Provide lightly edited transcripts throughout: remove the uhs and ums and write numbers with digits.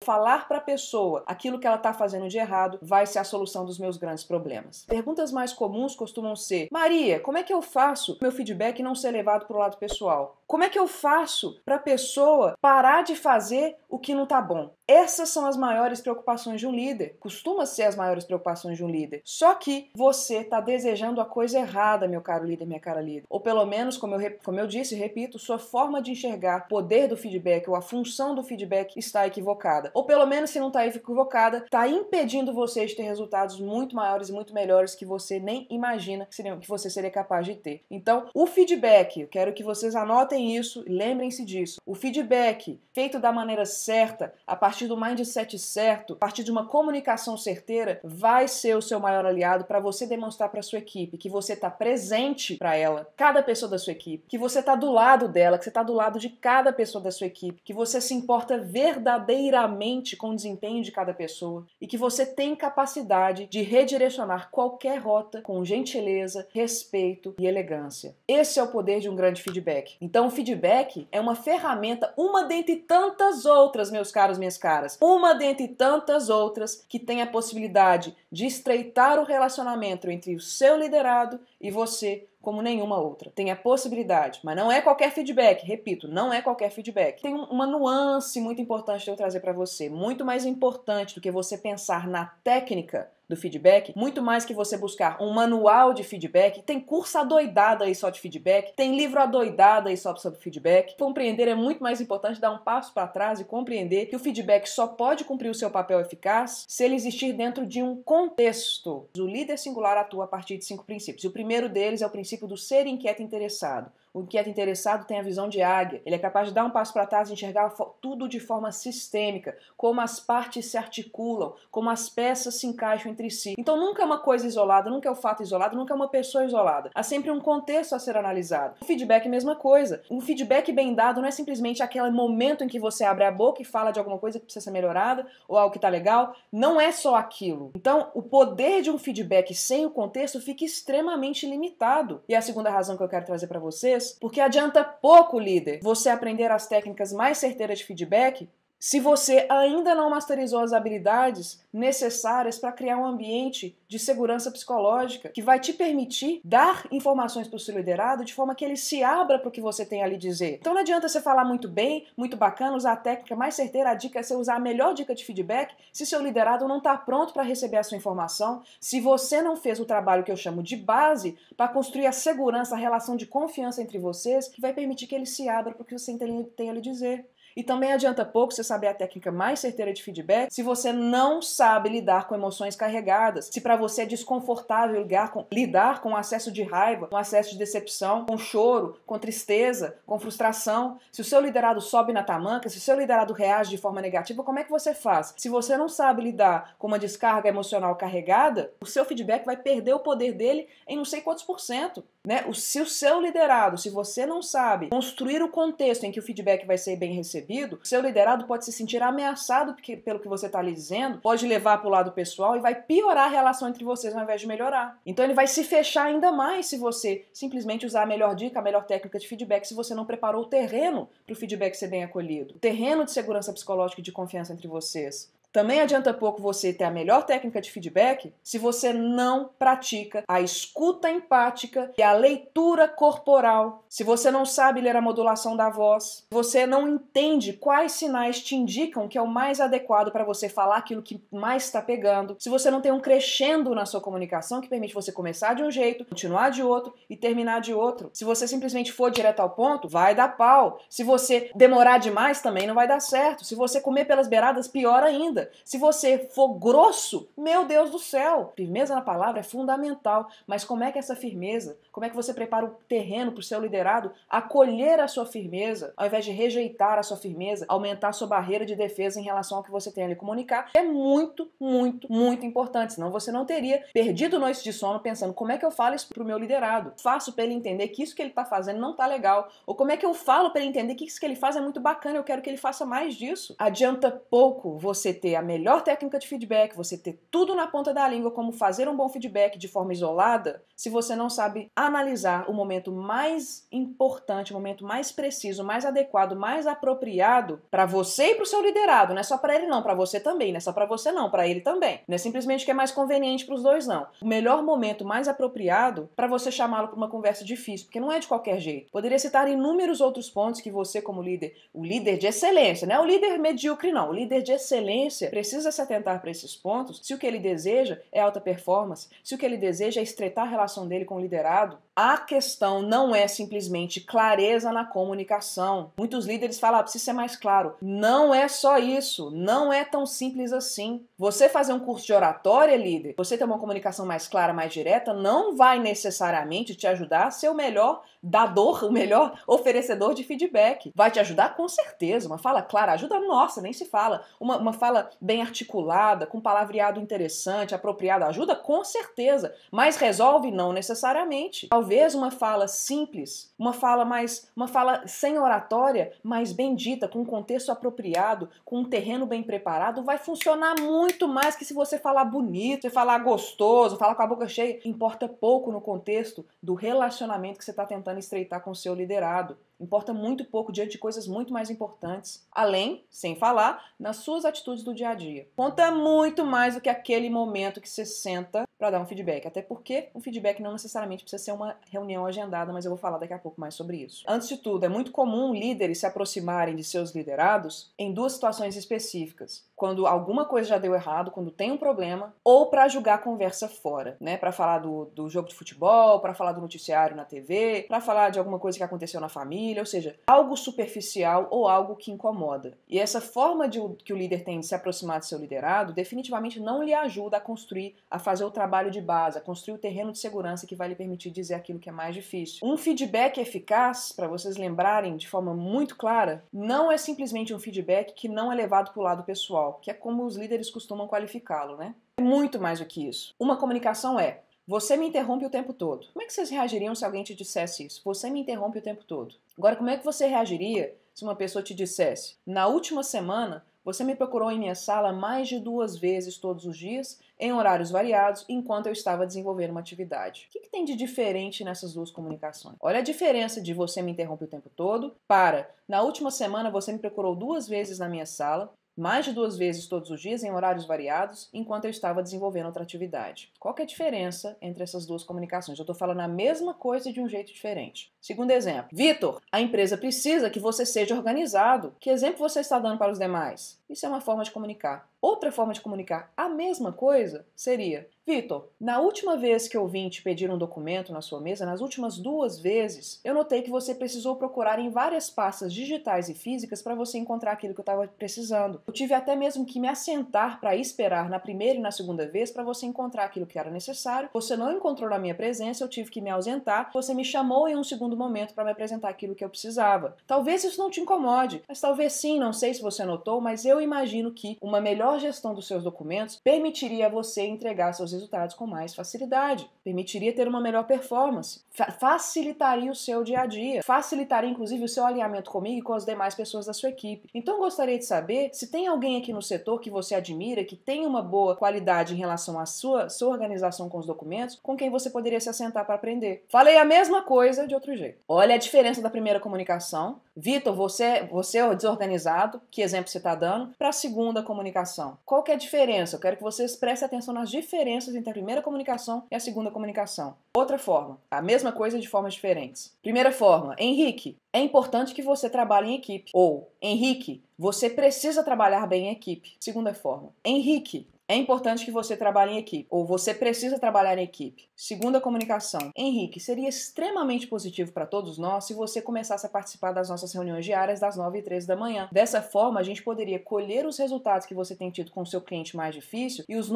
falar para a pessoa aquilo que ela está fazendo de errado vai ser a solução dos meus grandes problemas. Perguntas mais comuns costumam ser: Maria, como é que eu faço meu feedback não ser levado para o lado pessoal? Como é que eu faço para a pessoa parar de fazer o que não está bom? Essas são as maiores preocupações de um líder. Costuma ser as maiores preocupações de um líder. Só que você está desejando a coisa errada, meu caro líder, minha cara líder. Ou pelo menos, como eu disse e repito, sua forma de enxergar o poder do feedback ou a função do feedback está equivocada. Ou pelo menos, se não está equivocada, está impedindo você de ter resultados muito maiores e muito melhores que você nem imagina que você seria capaz de ter. Então, o feedback, eu quero que vocês anotem isso e lembrem-se disso. O feedback feito da maneira certa, a partir do mindset certo, a partir de uma comunicação certeira, vai ser o seu maior aliado para você demonstrar para sua equipe que você está presente para ela, cada pessoa da sua equipe, que você está do lado dela, que você está do lado de cada pessoa da sua equipe, que você se importa verdadeiramente com o desempenho de cada pessoa e que você tem capacidade de redirecionar qualquer rota com gentileza, respeito e elegância. Esse é o poder de um grande feedback. Então, o feedback é uma ferramenta, uma dentre tantas outras, meus caros, minhas caras, uma dentre tantas outras que tem a possibilidade de estreitar o relacionamento entre o seu liderado e você como nenhuma outra. Tem a possibilidade, mas não é qualquer feedback, repito, não é qualquer feedback. Tem uma nuance muito importante de eu trazer para você, muito mais importante do que você pensar na técnica do feedback, muito mais que você buscar um manual de feedback. Tem curso adoidado aí só de feedback, tem livro adoidado aí só sobre feedback. Compreender é muito mais importante, dar um passo para trás e compreender que o feedback só pode cumprir o seu papel eficaz se ele existir dentro de um contexto. O líder singular atua a partir de 5 princípios. E o primeiro deles é o princípio do ser inquieto interessado. O inquieto interessado tem a visão de águia. Ele é capaz de dar um passo para trás e enxergar tudo de forma sistêmica, como as partes se articulam, como as peças se encaixam entre si. Então nunca é uma coisa isolada, nunca é um fato isolado, nunca é uma pessoa isolada. Há sempre um contexto a ser analisado. O feedback é a mesma coisa. Um feedback bem dado não é simplesmente aquele momento em que você abre a boca e fala de alguma coisa que precisa ser melhorada ou algo que está legal. Não é só aquilo. Então o poder de um feedback sem o contexto fica extremamente limitado. E a segunda razão que eu quero trazer para vocês, porque adianta pouco, líder, você aprender as técnicas mais certeiras de feedback se você ainda não masterizou as habilidades necessárias para criar um ambiente de segurança psicológica que vai te permitir dar informações para o seu liderado de forma que ele se abra para o que você tem ali dizer. Então não adianta você falar muito bem, muito bacana, usar a técnica mais certeira, a dica é você usar a melhor dica de feedback se seu liderado não está pronto para receber a sua informação, se você não fez o trabalho que eu chamo de base para construir a segurança, a relação de confiança entre vocês, que vai permitir que ele se abra para o que você tem a lhe dizer. E também adianta pouco você saber a técnica mais certeira de feedback se você não sabe lidar com emoções carregadas, se para você é desconfortável lidar com acesso de raiva, com acesso de decepção, com choro, com tristeza, com frustração. Se o seu liderado sobe na tamanca, se o seu liderado reage de forma negativa, como é que você faz? Se você não sabe lidar com uma descarga emocional carregada, o seu feedback vai perder o poder dele em não sei quantos %. Né? Se o seu liderado, se você não sabe construir o contexto em que o feedback vai ser bem recebido, o seu liderado pode se sentir ameaçado pelo que você está lhe dizendo, pode levar para o lado pessoal e vai piorar a relação entre vocês ao invés de melhorar. Então ele vai se fechar ainda mais se você simplesmente usar a melhor dica, a melhor técnica de feedback, se você não preparou o terreno para o feedback ser bem acolhido. O terreno de segurança psicológica e de confiança entre vocês. Também adianta pouco você ter a melhor técnica de feedback se você não pratica a escuta empática e a leitura corporal. Se você não sabe ler a modulação da voz, se você não entende quais sinais te indicam que é o mais adequado para você falar aquilo que mais está pegando, se você não tem um crescendo na sua comunicação que permite você começar de um jeito, continuar de outro e terminar de outro. Se você simplesmente for direto ao ponto, vai dar pau. Se você demorar demais, também não vai dar certo. Se você comer pelas beiradas, pior ainda. Se você for grosso, meu Deus do céu, firmeza na palavra é fundamental, mas como é que essa firmeza, como é que você prepara o terreno para o seu liderado acolher a sua firmeza, ao invés de rejeitar a sua firmeza, aumentar a sua barreira de defesa em relação ao que você tem a lhe comunicar, é muito, muito, muito importante, senão você não teria perdido noites de sono pensando como é que eu falo isso para o meu liderado, faço para ele entender que isso que ele está fazendo não está legal, ou como é que eu falo para ele entender que isso que ele faz é muito bacana, eu quero que ele faça mais disso. Adianta pouco você ter ter a melhor técnica de feedback, você ter tudo na ponta da língua, como fazer um bom feedback de forma isolada, se você não sabe analisar o momento mais importante, o momento mais preciso, mais adequado, mais apropriado para você e para o seu liderado. Não é só para ele não, para você também. Não é só para você não, para ele também. Não é simplesmente que é mais conveniente para os dois não. O melhor momento mais apropriado para você chamá-lo para uma conversa difícil, porque não é de qualquer jeito. Poderia citar inúmeros outros pontos que você como líder, o líder de excelência, não é o líder medíocre não, o líder de excelência precisa se atentar para esses pontos se o que ele deseja é alta performance, se o que ele deseja é estreitar a relação dele com o liderado. A questão não é simplesmente clareza na comunicação. Muitos líderes falam, precisa ser mais claro. Não é só isso, não é tão simples assim. Você fazer um curso de oratória, líder, você ter uma comunicação mais clara, mais direta, não vai necessariamente te ajudar a ser o melhor dador, o melhor oferecedor de feedback. Vai te ajudar com certeza. Uma fala clara ajuda, nossa, nem se fala. Uma fala bem articulada, com palavreado interessante, apropriado, ajuda com certeza. Mas resolve? Não necessariamente. Talvez uma fala simples, uma fala sem oratória, mas bem dita, com um contexto apropriado, com um terreno bem preparado, vai funcionar muito mais que se você falar bonito, você falar gostoso, falar com a boca cheia. Importa pouco no contexto do relacionamento que você está tentando estreitar com o seu liderado. Importa muito pouco diante de coisas muito mais importantes. Além, sem falar, nas suas atitudes do dia a dia. Conta muito mais do que aquele momento que você senta para dar um feedback. Até porque um feedback não necessariamente precisa ser uma reunião agendada, mas eu vou falar daqui a pouco mais sobre isso. Antes de tudo, é muito comum líderes se aproximarem de seus liderados em duas situações específicas. Quando alguma coisa já deu errado, quando tem um problema, ou para julgar a conversa fora, né? Para falar do jogo de futebol, para falar do noticiário na TV, para falar de alguma coisa que aconteceu na família, ou seja, algo superficial ou algo que incomoda. E essa forma que o líder tem de se aproximar do seu liderado definitivamente não lhe ajuda a construir, a fazer o trabalho de base, a construir o terreno de segurança que vai lhe permitir dizer aquilo que é mais difícil. Um feedback eficaz, para vocês lembrarem de forma muito clara, não é simplesmente um feedback que não é levado para o lado pessoal, que é como os líderes costumam qualificá-lo, né? É muito mais do que isso. Uma comunicação é: você me interrompe o tempo todo. Como é que vocês reagiriam se alguém te dissesse isso? Você me interrompe o tempo todo. Agora, como é que você reagiria se uma pessoa te dissesse: na última semana, você me procurou em minha sala mais de 2 vezes todos os dias, em horários variados, enquanto eu estava desenvolvendo uma atividade? O que tem de diferente nessas duas comunicações? Olha a diferença de você me interrompe o tempo todo para: na última semana, você me procurou 2 vezes na minha sala, mais de 2 vezes todos os dias, em horários variados, enquanto eu estava desenvolvendo outra atividade. Qual que é a diferença entre essas duas comunicações? Eu estou falando a mesma coisa de um jeito diferente. Segundo exemplo: Vitor, a empresa precisa que você seja organizado. Que exemplo você está dando para os demais? Isso é uma forma de comunicar. Outra forma de comunicar a mesma coisa seria: Vitor, na última vez que eu vim te pedir um documento na sua mesa, nas últimas 2 vezes, eu notei que você precisou procurar em várias pastas digitais e físicas para você encontrar aquilo que eu estava precisando. Eu tive até mesmo que me assentar para esperar na primeira e na segunda vez para você encontrar aquilo que era necessário. Você não encontrou na minha presença, eu tive que me ausentar. Você me chamou em um segundo momento para me apresentar aquilo que eu precisava. Talvez isso não te incomode, mas talvez sim, não sei se você notou, mas eu imagino que uma melhor gestão dos seus documentos permitiria a você entregar seus resultados com mais facilidade, permitiria ter uma melhor performance, facilitaria o seu dia a dia, facilitaria inclusive o seu alinhamento comigo e com as demais pessoas da sua equipe. Então eu gostaria de saber se tem alguém aqui no setor que você admira, que tem uma boa qualidade em relação à sua organização com os documentos, com quem você poderia se assentar para aprender. Falei a mesma coisa de outro jeito. Olha a diferença da primeira comunicação. Vitor, você é desorganizado, que exemplo você está dando, para a segunda comunicação. Qual que é a diferença? Eu quero que vocês prestem atenção nas diferenças entre a primeira comunicação e a segunda comunicação. Outra forma, a mesma coisa de formas diferentes. Primeira forma: Henrique, é importante que você trabalhe em equipe. Ou, Henrique, você precisa trabalhar bem em equipe. Segunda forma: Henrique, é importante que você trabalhe em equipe, ou você precisa trabalhar em equipe. Segunda comunicação: Henrique, seria extremamente positivo para todos nós se você começasse a participar das nossas reuniões diárias das 9h13 da manhã. Dessa forma, a gente poderia colher os resultados que você tem tido com o seu cliente mais difícil e os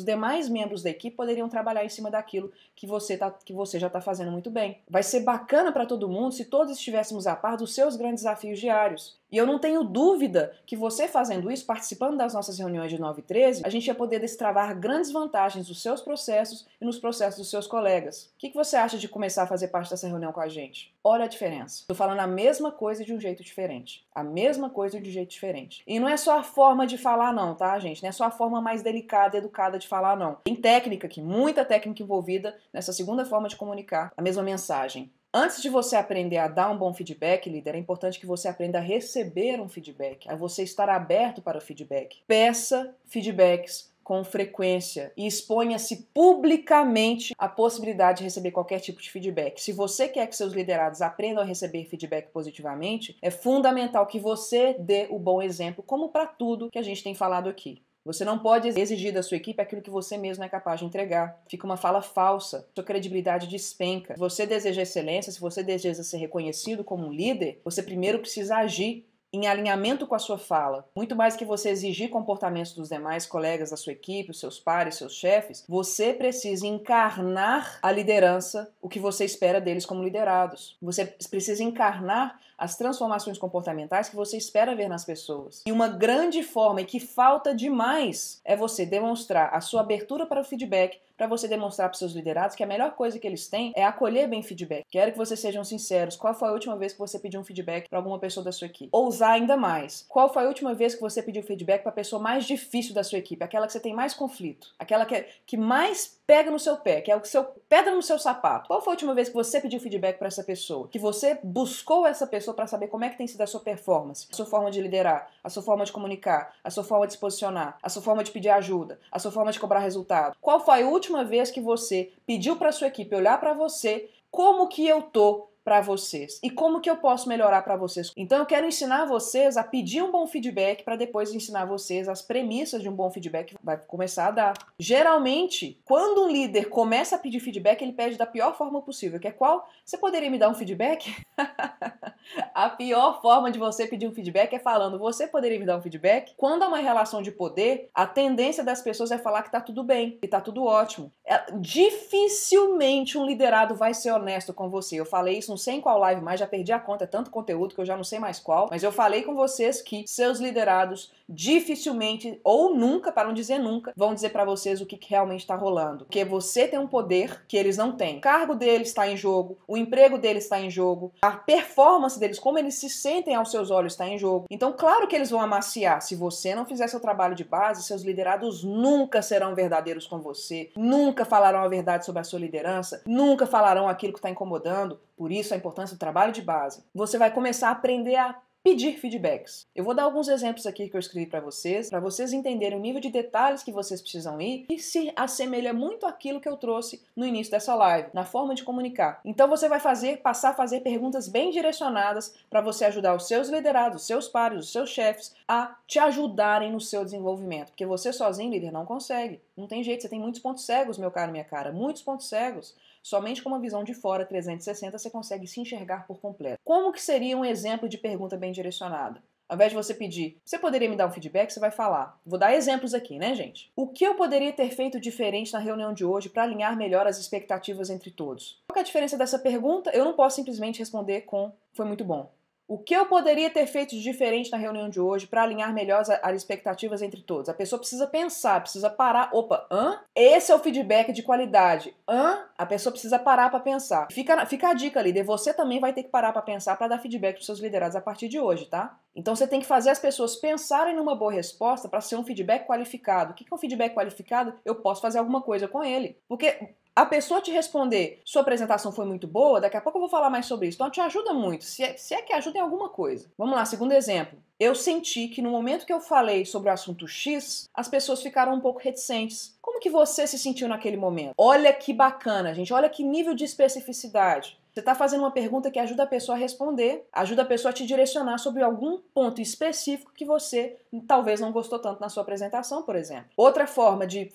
demais membros da equipe poderiam trabalhar em cima daquilo que você já está fazendo muito bem. Vai ser bacana para todo mundo se todos estivéssemos a par dos seus grandes desafios diários. E eu não tenho dúvida que você fazendo isso, participando das nossas reuniões de 9 e 13, a gente ia poder destravar grandes vantagens nos seus processos e nos processos dos seus colegas. O que você acha de começar a fazer parte dessa reunião com a gente? Olha a diferença. Estou falando a mesma coisa de um jeito diferente. A mesma coisa de um jeito diferente. E não é só a forma de falar não, tá, gente? Não é só a forma mais delicada e educada de falar não. Tem técnica aqui, muita técnica envolvida nessa segunda forma de comunicar a mesma mensagem. Antes de você aprender a dar um bom feedback, líder, é importante que você aprenda a receber um feedback, a você estar aberto para o feedback. Peça feedbacks com frequência e exponha-se publicamente a possibilidade de receber qualquer tipo de feedback. Se você quer que seus liderados aprendam a receber feedback positivamente, é fundamental que você dê o bom exemplo, como para tudo que a gente tem falado aqui. Você não pode exigir da sua equipe aquilo que você mesmo é capaz de entregar. Fica uma fala falsa, sua credibilidade despenca. Se você deseja excelência, se você deseja ser reconhecido como um líder, você primeiro precisa agir em alinhamento com a sua fala. Muito mais que você exigir comportamentos dos demais colegas da sua equipe, os seus pares, seus chefes, você precisa encarnar a liderança, o que você espera deles como liderados. Você precisa encarnar as transformações comportamentais que você espera ver nas pessoas. E uma grande forma, e que falta demais, é você demonstrar a sua abertura para o feedback, para você demonstrar para os seus liderados que a melhor coisa que eles têm é acolher bem feedback. Quero que vocês sejam sinceros. Qual foi a última vez que você pediu um feedback para alguma pessoa da sua equipe? Ousar ainda mais. Qual foi a última vez que você pediu feedback para a pessoa mais difícil da sua equipe? Aquela que você tem mais conflito. Aquela que mais pega no seu pé, que é o seu pedra no seu sapato. Qual foi a última vez que você pediu feedback para essa pessoa? Que você buscou essa pessoa para saber como é que tem sido a sua performance, a sua forma de liderar, a sua forma de comunicar, a sua forma de se posicionar, a sua forma de pedir ajuda, a sua forma de cobrar resultado. Qual foi a última vez que você pediu para sua equipe olhar para você, como que eu tô para vocês e como que eu posso melhorar para vocês. Então eu quero ensinar vocês a pedir um bom feedback para depois ensinar vocês as premissas de um bom feedback que vai começar a dar. Geralmente, quando um líder começa a pedir feedback, ele pede da pior forma possível, que é qual? Você poderia me dar um feedback? A pior forma de você pedir um feedback é falando, você poderia me dar um feedback? Quando há uma relação de poder, a tendência das pessoas é falar que tá tudo bem, que tá tudo ótimo. Dificilmente um liderado vai ser honesto com você. Eu falei isso não sei em qual live mais, já perdi a conta, é tanto conteúdo que eu já não sei mais qual, mas eu falei com vocês que seus liderados dificilmente, ou nunca, para não dizer nunca, vão dizer para vocês o que realmente está rolando. Porque você tem um poder que eles não têm. O cargo deles está em jogo, o emprego deles está em jogo, a performance deles, como eles se sentem aos seus olhos está em jogo. Então, claro que eles vão amaciar. Se você não fizer seu trabalho de base, seus liderados nunca serão verdadeiros com você, nunca falarão a verdade sobre a sua liderança, nunca falarão aquilo que está incomodando. Por isso, a importância do trabalho de base. Você vai começar a aprender a pedir feedbacks. Eu vou dar alguns exemplos aqui que eu escrevi para vocês entenderem o nível de detalhes que vocês precisam ir e se assemelha muito àquilo que eu trouxe no início dessa live, na forma de comunicar. Então você vai passar a fazer perguntas bem direcionadas para você ajudar os seus liderados, os seus pares, os seus chefes a te ajudarem no seu desenvolvimento, porque você sozinho, líder, não consegue. Não tem jeito, você tem muitos pontos cegos, meu caro, minha cara, muitos pontos cegos. Somente com uma visão de fora 360 você consegue se enxergar por completo. Como que seria um exemplo de pergunta bem direcionada? Ao invés de você pedir, você poderia me dar um feedback? Você vai falar. Vou dar exemplos aqui, né, gente? O que eu poderia ter feito diferente na reunião de hoje para alinhar melhor as expectativas entre todos? Qual é a diferença dessa pergunta? Eu não posso simplesmente responder com foi muito bom. O que eu poderia ter feito de diferente na reunião de hoje para alinhar melhor as expectativas entre todos? A pessoa precisa pensar, precisa parar. Opa, esse é o feedback de qualidade. A pessoa precisa parar para pensar. Fica a dica, líder. Você também vai ter que parar para pensar para dar feedback para seus liderados a partir de hoje, tá? Então você tem que fazer as pessoas pensarem numa boa resposta para ser um feedback qualificado. O que é um feedback qualificado? Eu posso fazer alguma coisa com ele. Porque a pessoa te responder, sua apresentação foi muito boa, daqui a pouco eu vou falar mais sobre isso. Então te ajuda muito, se é que ajuda em alguma coisa. Vamos lá, segundo exemplo. Eu senti que no momento que eu falei sobre o assunto X, as pessoas ficaram um pouco reticentes. Como que você se sentiu naquele momento? Olha que bacana, gente. Olha que nível de especificidade. Você está fazendo uma pergunta que ajuda a pessoa a responder, ajuda a pessoa a te direcionar sobre algum ponto específico que você talvez não gostou tanto na sua apresentação, por exemplo. Outra forma de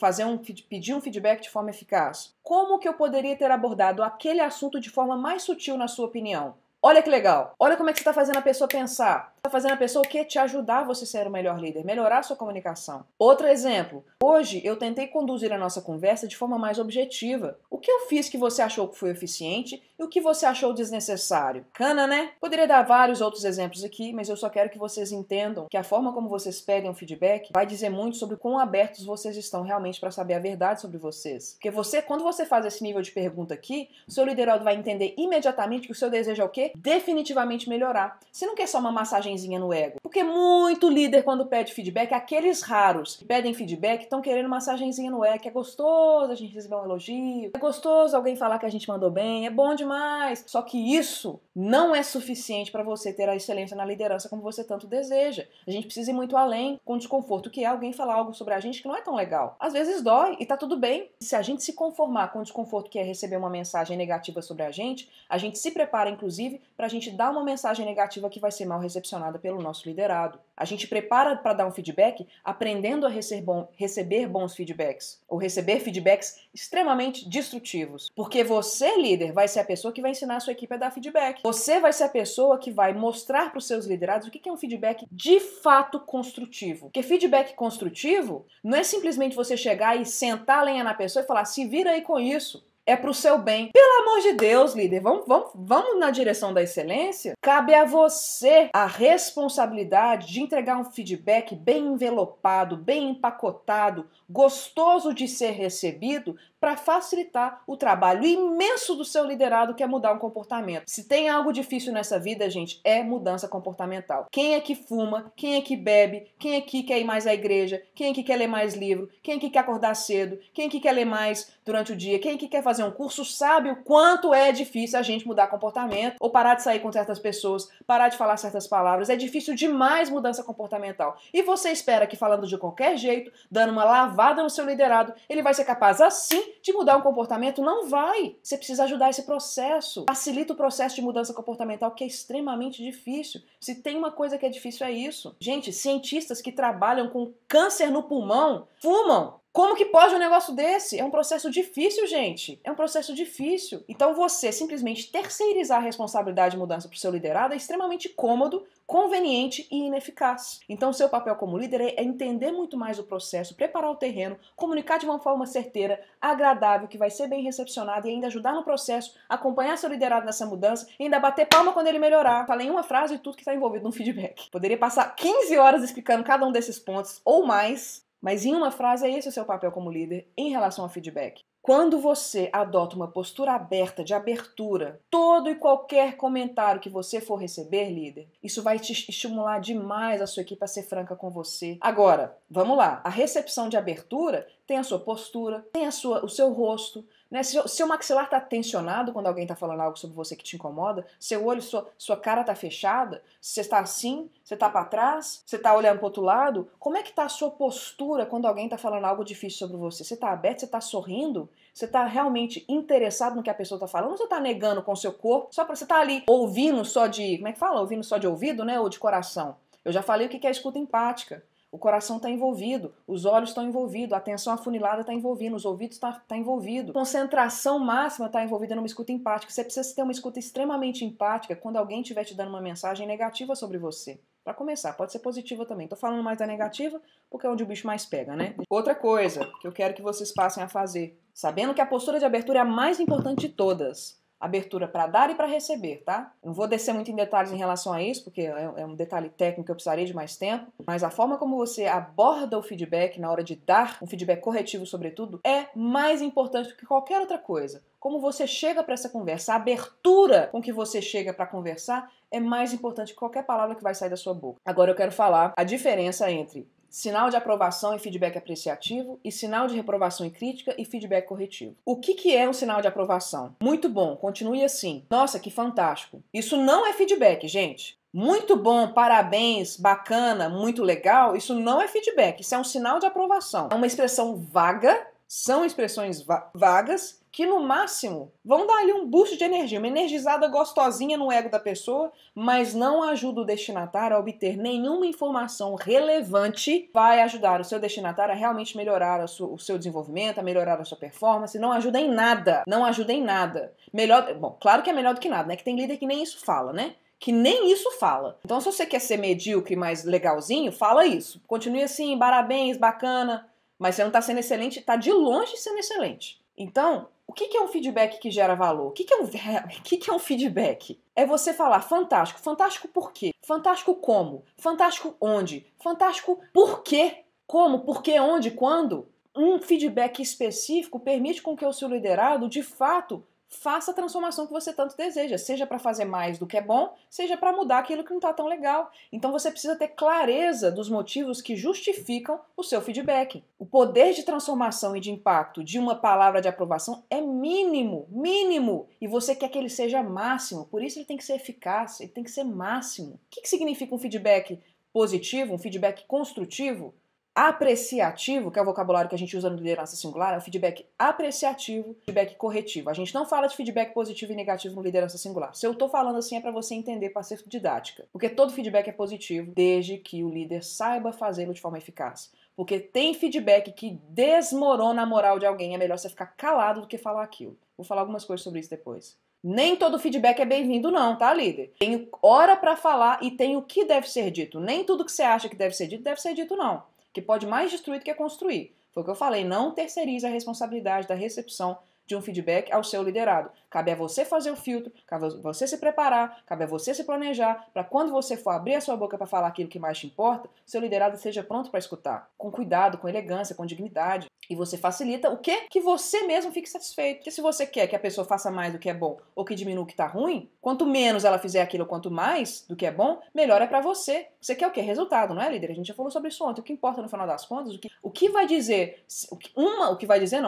pedir um feedback de forma eficaz. Como que eu poderia ter abordado aquele assunto de forma mais sutil, na sua opinião? Olha que legal. Olha como é que você está fazendo a pessoa pensar. Está fazendo a pessoa o quê? Te ajudar a você ser o melhor líder, melhorar a sua comunicação. Outro exemplo. Hoje eu tentei conduzir a nossa conversa de forma mais objetiva. O que eu fiz que você achou que foi eficiente e o que você achou desnecessário? Cana, né? Poderia dar vários outros exemplos aqui, mas eu só quero que vocês entendam que a forma como vocês pedem um feedback vai dizer muito sobre quão abertos vocês estão realmente para saber a verdade sobre vocês. Porque quando você faz esse nível de pergunta aqui, o seu liderado vai entender imediatamente que o seu desejo é o quê? Definitivamente melhorar. Você não quer só uma massagenzinha no ego. Porque muito líder, quando pede feedback, aqueles raros que pedem feedback estão querendo massagenzinha no ego, que é gostoso a gente receber um elogio, é gostoso alguém falar que a gente mandou bem, é bom demais. Só que isso não é suficiente para você ter a excelência na liderança como você tanto deseja. A gente precisa ir muito além com o desconforto que é alguém falar algo sobre a gente que não é tão legal. Às vezes dói e tá tudo bem. Se a gente se conformar com o desconforto que é receber uma mensagem negativa sobre a gente se prepara, inclusive, para a gente dar uma mensagem negativa que vai ser mal recepcionada pelo nosso liderado. A gente prepara para dar um feedback aprendendo a receber bons feedbacks, ou receber feedbacks extremamente destrutivos. Porque você, líder, vai ser a pessoa que vai ensinar a sua equipe a dar feedback. Você vai ser a pessoa que vai mostrar para os seus liderados o que é um feedback de fato construtivo. Porque feedback construtivo não é simplesmente você chegar e sentar a lenha na pessoa e falar, se vira aí com isso. É pro seu bem. Pelo amor de Deus, líder, vamos na direção da excelência? Cabe a você a responsabilidade de entregar um feedback bem envelopado, bem empacotado, gostoso de ser recebido, para facilitar o trabalho imenso do seu liderado, que é mudar um comportamento. Se tem algo difícil nessa vida, gente, é mudança comportamental. Quem é que fuma? Quem é que bebe? Quem é que quer ir mais à igreja? Quem é que quer ler mais livro? Quem é que quer acordar cedo? Quem é que quer ler mais durante o dia? Quem é que quer fazer um curso sabe o quanto é difícil a gente mudar comportamento, ou parar de sair com certas pessoas, parar de falar certas palavras. É difícil demais mudança comportamental. E você espera que falando de qualquer jeito, dando uma lavada no seu liderado, ele vai ser capaz assim de mudar um comportamento? Não vai. Você precisa ajudar esse processo. Facilita o processo de mudança comportamental, que é extremamente difícil. Se tem uma coisa que é difícil, é isso. Gente, cientistas que trabalham com câncer no pulmão fumam. Como que pode um negócio desse? É um processo difícil, gente. É um processo difícil. Então você simplesmente terceirizar a responsabilidade de mudança para o seu liderado é extremamente cômodo, conveniente e ineficaz. Então o seu papel como líder é entender muito mais o processo, preparar o terreno, comunicar de uma forma certeira, agradável, que vai ser bem recepcionada e ainda ajudar no processo, acompanhar seu liderado nessa mudança e ainda bater palma quando ele melhorar. Falei uma frase e tudo que está envolvido no feedback. Poderia passar 15 horas explicando cada um desses pontos ou mais, mas em uma frase é esse o seu papel como líder em relação ao feedback. Quando você adota uma postura aberta, de abertura, todo e qualquer comentário que você for receber, líder, isso vai te estimular demais a sua equipe a ser franca com você. Agora, vamos lá. A recepção de abertura tem a sua postura, tem o seu rosto, né? Seu maxilar está tensionado quando alguém está falando algo sobre você que te incomoda, seu olho, sua cara está fechada, você está assim, você está para trás, você está olhando para o outro lado. Como é que está a sua postura quando alguém está falando algo difícil sobre você? Você está aberto, você está sorrindo? Você está realmente interessado no que a pessoa está falando? Ou você está negando com o seu corpo? Só para você estar ali ouvindo só de, como é que fala? Ouvindo só de ouvido, né? Ou de coração. Eu já falei o que é a escuta empática. O coração está envolvido, os olhos estão envolvidos, a atenção afunilada está envolvida, os ouvidos tá envolvido. Concentração máxima está envolvida numa escuta empática. Você precisa ter uma escuta extremamente empática quando alguém estiver te dando uma mensagem negativa sobre você. Para começar, pode ser positiva também. Tô falando mais da negativa porque é onde o bicho mais pega, né? Outra coisa que eu quero que vocês passem a fazer, sabendo que a postura de abertura é a mais importante de todas. Abertura para dar e para receber, tá? Não vou descer muito em detalhes em relação a isso, porque é um detalhe técnico que eu precisaria de mais tempo, mas a forma como você aborda o feedback na hora de dar um feedback corretivo, sobretudo, é mais importante do que qualquer outra coisa. Como você chega para essa conversa, a abertura com que você chega para conversar é mais importante que qualquer palavra que vai sair da sua boca. Agora eu quero falar a diferença entre sinal de aprovação e feedback apreciativo e sinal de reprovação e crítica e feedback corretivo. O que é um sinal de aprovação? Muito bom, continue assim. Nossa, que fantástico. Isso não é feedback, gente. Muito bom, parabéns, bacana, muito legal. Isso não é feedback, isso é um sinal de aprovação. É uma expressão vaga, são expressões vagas que no máximo vão dar ali um boost de energia, uma energizada gostosinha no ego da pessoa, mas não ajuda o destinatário a obter nenhuma informação relevante, vai ajudar o seu destinatário a realmente melhorar o seu desenvolvimento, a melhorar a sua performance, não ajuda em nada, não ajuda em nada. Melhor, bom, claro que é melhor do que nada, né? Que tem líder que nem isso fala, né? Que nem isso fala. Então, se você quer ser medíocre, mais legalzinho, fala isso. Continue assim, parabéns, bacana, mas você não tá sendo excelente, tá de longe sendo excelente. Então, o que é um feedback que gera valor? O que é um feedback? É você falar fantástico. Fantástico por quê? Fantástico como? Fantástico onde? Fantástico por quê? Como? Por quê? Onde? Quando? Um feedback específico permite com que o seu liderado, de fato, faça a transformação que você tanto deseja, seja para fazer mais do que é bom, seja para mudar aquilo que não está tão legal. Então você precisa ter clareza dos motivos que justificam o seu feedback. O poder de transformação e de impacto de uma palavra de aprovação é mínimo, mínimo, e você quer que ele seja máximo, por isso ele tem que ser eficaz, ele tem que ser máximo. O que significa um feedback positivo, um feedback construtivo? Apreciativo, que é o vocabulário que a gente usa no liderança singular, é o feedback apreciativo, feedback corretivo. A gente não fala de feedback positivo e negativo no liderança singular. Se eu tô falando assim é para você entender, para ser didática. Porque todo feedback é positivo, desde que o líder saiba fazê-lo de forma eficaz. Porque tem feedback que desmorona a moral de alguém, é melhor você ficar calado do que falar aquilo. Vou falar algumas coisas sobre isso depois. Nem todo feedback é bem-vindo não, tá, líder? Tem hora para falar e tem o que deve ser dito. Nem tudo que você acha que deve ser dito não. Que pode mais destruir do que construir. Foi o que eu falei, não terceirize a responsabilidade da recepção de um feedback ao seu liderado. Cabe a você fazer o filtro, cabe a você se preparar, cabe a você se planejar, para quando você for abrir a sua boca para falar aquilo que mais te importa, seu liderado esteja pronto para escutar, com cuidado, com elegância, com dignidade. E você facilita o quê? Que você mesmo fique satisfeito. Porque se você quer que a pessoa faça mais do que é bom ou que diminua o que está ruim, quanto menos ela fizer aquilo, quanto mais do que é bom, melhor é para você. Você quer o quê? Resultado, não é, líder? A gente já falou sobre isso ontem. O que importa no final das contas, o que vai dizer,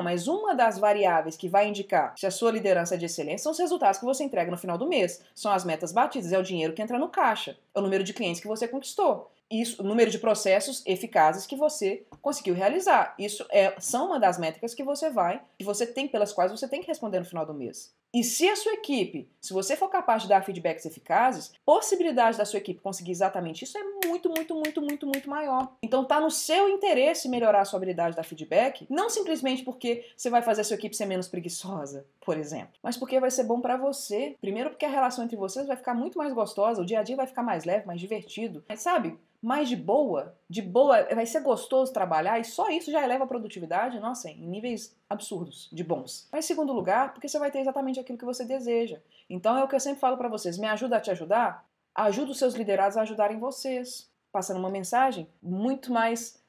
mas uma das variáveis que vai indicar se a sua liderança é de excelência são os resultados que você entrega no final do mês. São as metas batidas, é o dinheiro que entra no caixa, é o número de clientes que você conquistou. Isso, o número de processos eficazes que você conseguiu realizar. Isso são uma das métricas que você tem, pelas quais você tem que responder no final do mês. E se a sua equipe, se você for capaz de dar feedbacks eficazes, a possibilidade da sua equipe conseguir exatamente isso é muito, muito, muito, muito, muito maior. Então tá no seu interesse melhorar a sua habilidade de dar feedback, não simplesmente porque você vai fazer a sua equipe ser menos preguiçosa, por exemplo, mas porque vai ser bom pra você. Primeiro porque a relação entre vocês vai ficar muito mais gostosa, o dia a dia vai ficar mais leve, mais divertido. Mas sabe, mais de boa, vai ser gostoso trabalhar e só isso já eleva a produtividade, nossa, em níveis absurdos, de bons. Mas em segundo lugar, porque você vai ter exatamente aquilo que você deseja. Então é o que eu sempre falo pra vocês, me ajuda a te ajudar? Ajuda os seus liderados a ajudarem vocês, passando uma mensagem muito mais